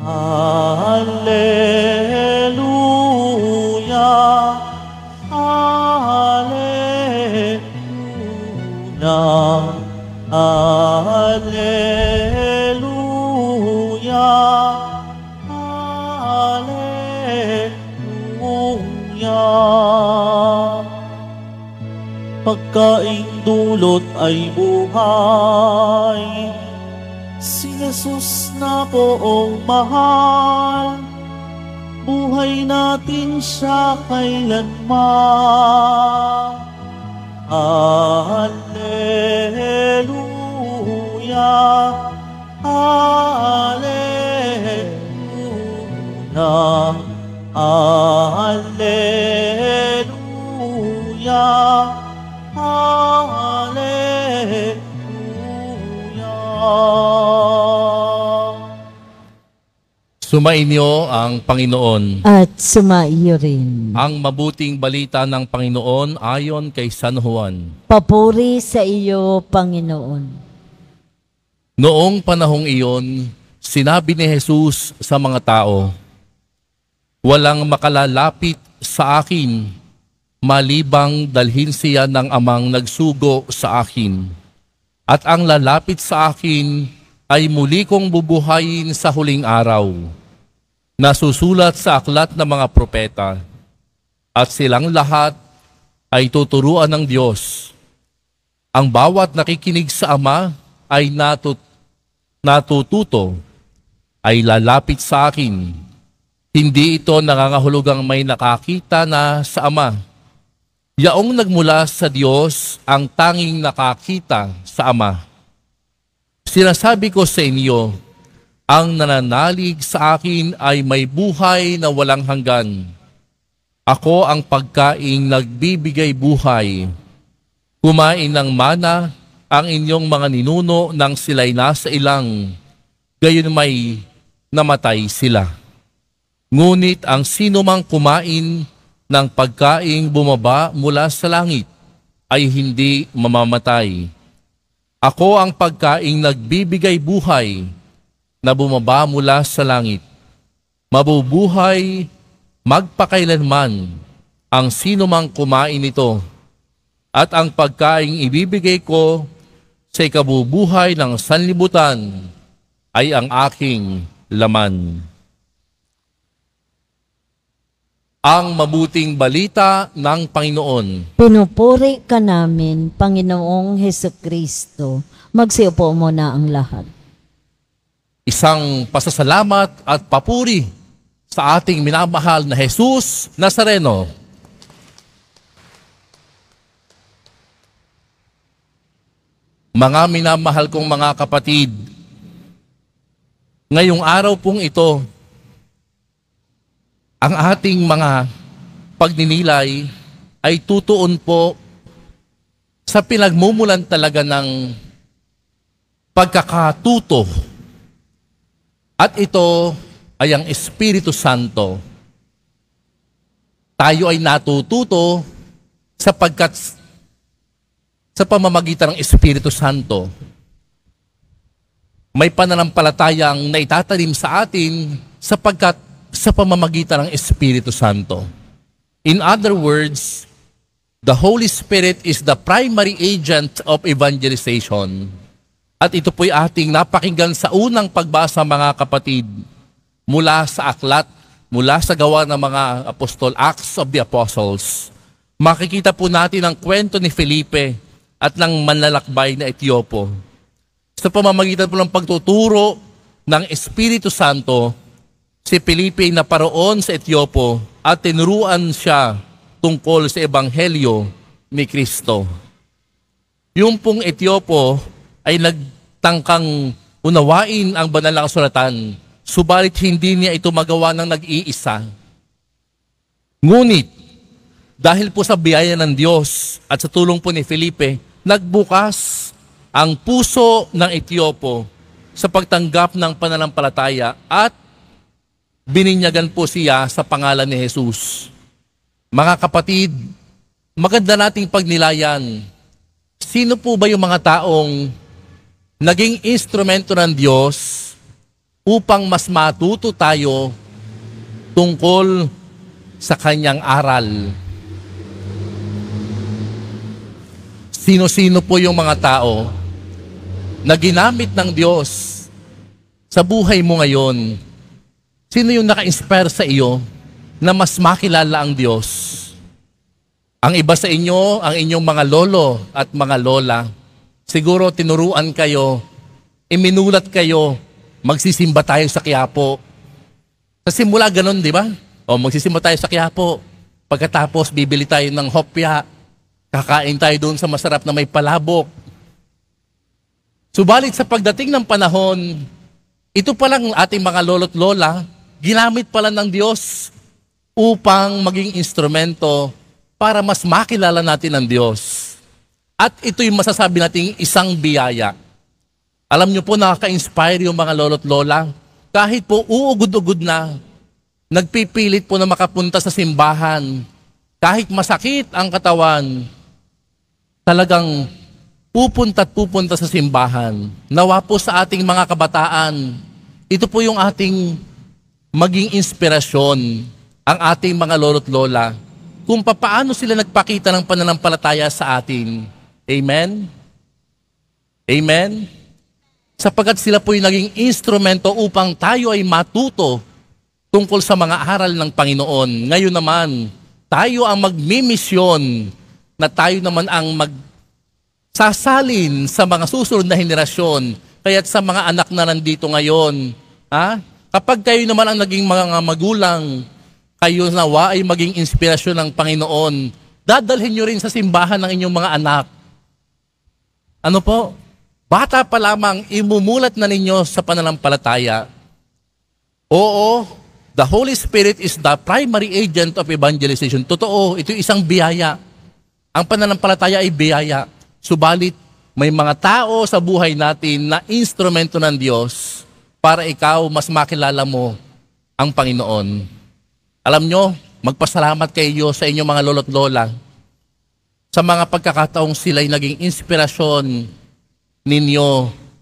Alleluia, Alleluia, Alleluia, Alleluia. Pagkaing dulot ay buhay, si Jesus na poong mahal, buhay natin siya kailanman. Alleluia, Alleluia, Alleluia, Sumainyo ang Panginoon. At sumaiyo rin. Ang mabuting balita ng Panginoon ayon kay San Juan. Papuri sa iyo, Panginoon. Noong panahong iyon, sinabi ni Jesus sa mga tao, "Walang makalalapit sa akin, malibang dalhin siya ng amang nagsugo sa akin. At ang lalapit sa akin ay muli kong bubuhayin sa huling araw." Nasusulat sa aklat ng mga propeta, at silang lahat ay tuturuan ng Diyos. Ang bawat nakikinig sa Ama ay natututo, ay lalapit sa akin. Hindi ito nangangahulugang may nakakita na sa Ama. Yaong nagmula sa Diyos ang tanging nakakita sa Ama. Sinasabi ko sa inyo, ang nananalig sa akin ay may buhay na walang hanggan. Ako ang pagkaing nagbibigay buhay. Kumain ng mana ang inyong mga ninuno nang sila'y nasa ilang, gayon may namatay sila. Ngunit ang sino mang kumain ng pagkaing bumaba mula sa langit ay hindi mamamatay. Ako ang pagkaing nagbibigay buhay na bumaba mula sa langit. Mabubuhay magpakailanman ang sino mang kumain nito, at ang pagkaing ibibigay ko sa ikabubuhay ng sanlibutan ay ang aking laman. Ang mabuting balita ng Panginoon. Pinupuri ka namin, Panginoong Hesukristo. Magsiupo muna ang lahat. Isang pasasalamat at papuri sa ating minamahal na Jesus Nazareno. Mga minamahal kong mga kapatid, ngayong araw pong ito, ang ating mga pagninilay ay tutuon po sa pinagmumulan talaga ng pagkakatuto. At ito ay ang Espiritu Santo. Tayo ay natututo sapagkat sa pamamagitan ng Espiritu Santo, may pananampalatayang naitatanim sa atin sapagkat sa pamamagitan ng Espiritu Santo. In other words, the Holy Spirit is the primary agent of evangelization. At ito po'y ating napakinggan sa unang pagbasa, mga kapatid, mula sa aklat, mula sa gawa ng mga apostol, Acts of the Apostles. Makikita po natin ang kwento ni Felipe at ng manlalakbay na Etiopo. Sa pamamagitan po ng pagtuturo ng Espiritu Santo, si Felipe ay naparoon sa Etiopo at tinuruan siya tungkol sa Ebanghelyo ni Kristo. Yung pong Etiopo ay nagtangkang unawain ang banal na kasulatan, subalit hindi niya ito magawa ng nag-iisa. Ngunit, dahil po sa biyaya ng Diyos at sa tulong po ni Felipe, nagbukas ang puso ng Etiopo sa pagtanggap ng pananampalataya at bininyagan po siya sa pangalan ni Jesus. Mga kapatid, maganda nating pagnilayan. Sino po ba yung mga taong naging instrumento ng Diyos upang mas matuto tayo tungkol sa kanyang aral. Sino-sino po yung mga tao na ginamit ng Diyos sa buhay mo ngayon? Sino yung naka-inspire sa iyo na mas makilala ang Diyos? Ang iba sa inyo, ang inyong mga lolo at mga lola, siguro tinuruan kayo, iminulat kayo, magsisimba tayo sa Quiapo. Sa simula ganun, di ba? O magsisimba tayo sa Quiapo. Pagkatapos, bibili tayo ng hopya. Kakain tayo doon sa masarap na may palabok. Subalit sa pagdating ng panahon, ito palang ating mga lolo't lola, ginamit pala ng Diyos upang maging instrumento para mas makilala natin ang Diyos. At ito yung masasabi nating isang biyaya. Alam niyo po, nakaka-inspire yung mga lolo't lola. Kahit po uugod-ugod na, nagpipilit po na makapunta sa simbahan. Kahit masakit ang katawan, talagang pupunta sa simbahan. Nawa po sa ating mga kabataan, ito po yung ating maging inspirasyon, ang ating mga lolo't lola, kung paano sila nagpakita ng pananampalataya sa atin. Amen? Amen? Sapagkat sila po yung naging instrumento upang tayo ay matuto tungkol sa mga aral ng Panginoon. Ngayon naman, tayo ang magmimisyon na tayo naman ang magsasalin sa mga susunod na henerasyon. Kaya't sa mga anak na nandito ngayon, kapag kayo naman ang naging mga magulang, kayo nawa ay maging inspirasyon ng Panginoon. Dadalhin nyo rin sa simbahan ng inyong mga anak. Ano po? Bata pa lamang, imumulat na ninyo sa pananampalataya. Oo, the Holy Spirit is the primary agent of evangelization. Totoo, ito isang biyaya. Ang pananampalataya ay biyaya. Subalit, may mga tao sa buhay natin na instrumento ng Diyos para ikaw mas makilala mo ang Panginoon. Alam nyo, magpasalamat kayo sa inyong mga lolo't lola sa mga pagkakataong sila'y naging inspirasyon ninyo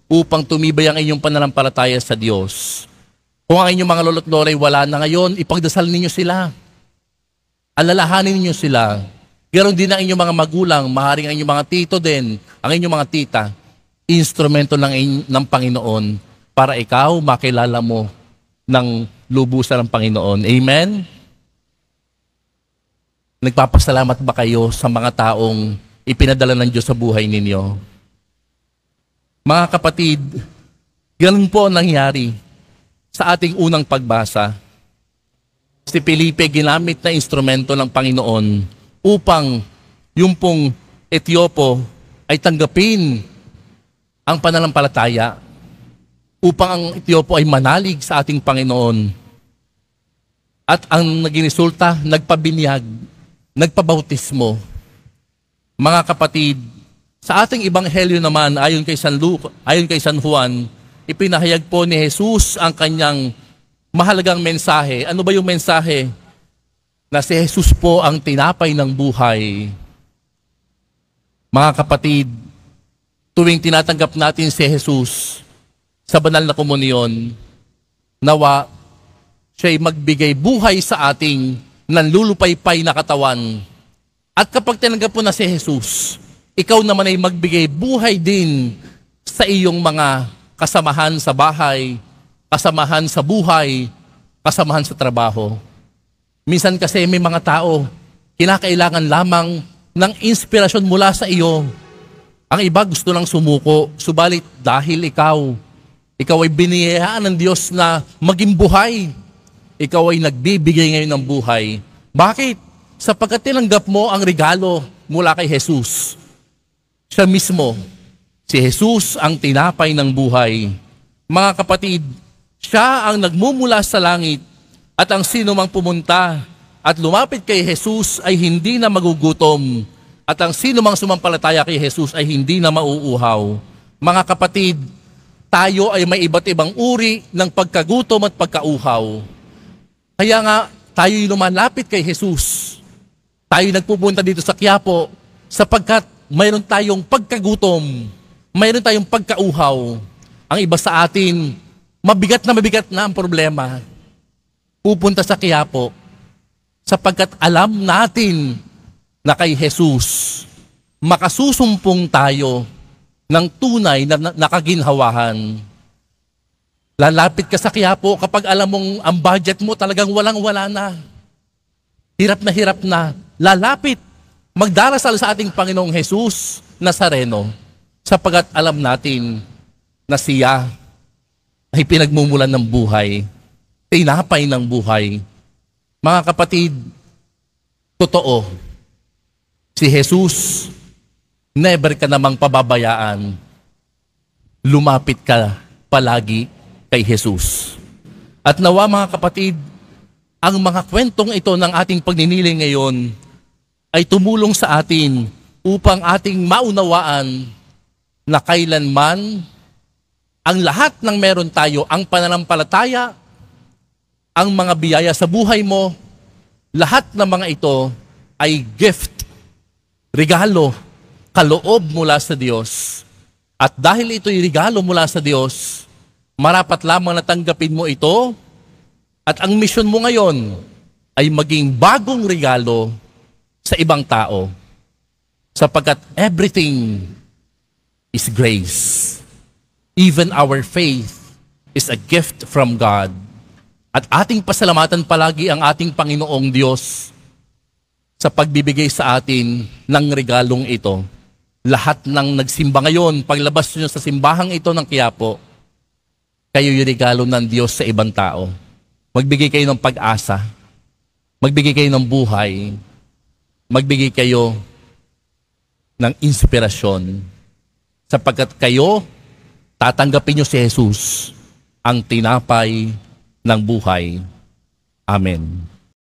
upang tumibay ang inyong pananampalataya sa Diyos. Kung ang inyong mga lolo't lola ay wala na ngayon, ipagdasal ninyo sila. Alalahanin ninyo sila. Ganon din ang inyong mga magulang, maaaring ang inyong mga tito din, ang inyong mga tita, instrumento ng Panginoon para ikaw makilala mo ng lubusan ng Panginoon. Amen? Nagpapasalamat ba kayo sa mga taong ipinadala ng Diyos sa buhay ninyo? Mga kapatid, ganun po ang nangyari sa ating unang pagbasa. Si Felipe ginamit na instrumento ng Panginoon upang yung pong Etiopo ay tanggapin ang pananampalataya, upang ang Etiopo ay manalig sa ating Panginoon. At ang naging resulta, nagpabinyag, nagpabautismo. Mga kapatid, sa ating ebanghelyo naman, ayon kay San Juan, ipinahayag po ni Jesus ang kanyang mahalagang mensahe. Ano ba yung mensahe? Na si Jesus po ang tinapay ng buhay. Mga kapatid, tuwing tinatanggap natin si Jesus sa banal na komunyon, nawa siya'y magbigay buhay sa ating nanlulupaypay na katawan. At kapag tinanggap mo na si Jesus, ikaw naman ay magbigay buhay din sa iyong mga kasamahan sa bahay, kasamahan sa buhay, kasamahan sa trabaho. Minsan kasi may mga tao, kinakailangan lamang ng inspirasyon mula sa iyo. Ang iba gusto lang sumuko, subalit dahil ikaw ay biniyayaan ng Diyos na maging buhay. Ikaw ay nagbibigay ngayon ng buhay. Bakit? Sapagkat tinanggap mo ang regalo mula kay Jesus. Siya mismo, si Jesus ang tinapay ng buhay. Mga kapatid, siya ang nagmumula sa langit at ang sino mang pumunta at lumapit kay Jesus ay hindi na magugutom at ang sino mang sumampalataya kay Jesus ay hindi na mauuhaw. Mga kapatid, tayo ay may iba't ibang uri ng pagkagutom at pagkauhaw. Kaya nga, tayo'y lumalapit kay Jesus. Tayo nagpupunta dito sa Quiapo sapagkat mayroon tayong pagkagutom, mayroon tayong pagkauhaw. Ang iba sa atin, mabigat na ang problema, pupunta sa Quiapo sapagkat alam natin na kay Jesus makasusumpong tayo ng tunay na nakaginhawahan. Lalapit ka sa Quiapo kapag alam mong ang budget mo talagang walang-wala na. Hirap na. Lalapit, magdarasal sa ating Panginoong Jesus Nazareno sapagkat alam natin na siya ay pinagmumulan ng buhay, tinapay ng buhay. Mga kapatid, totoo, si Jesus, never ka namang pababayaan. Lumapit ka palagi kay Jesus. At nawa mga kapatid, ang mga kwentong ito ng ating pagniniling ngayon ay tumulong sa atin upang ating maunawaan na kailanman ang lahat ng meron tayo, ang pananampalataya, ang mga biyaya sa buhay mo, lahat ng mga ito ay gift, regalo, kaloob mula sa Diyos. At dahil ito'y regalo mula sa Diyos, marapat lamang natanggapin mo ito at ang misyon mo ngayon ay maging bagong regalo sa ibang tao. Sapagkat everything is grace. Even our faith is a gift from God. At ating pasalamatan palagi ang ating Panginoong Diyos sa pagbibigay sa atin ng regalong ito. Lahat ng nagsimba ngayon, paglabas nyo sa simbahang ito ng Quiapo, kayo yung regalo ng Diyos sa ibang tao. Magbigay kayo ng pag-asa. Magbigay kayo ng buhay. Magbigay kayo ng inspirasyon. Sapagkat kayo, tatanggapin nyo si Jesus, ang tinapay ng buhay. Amen.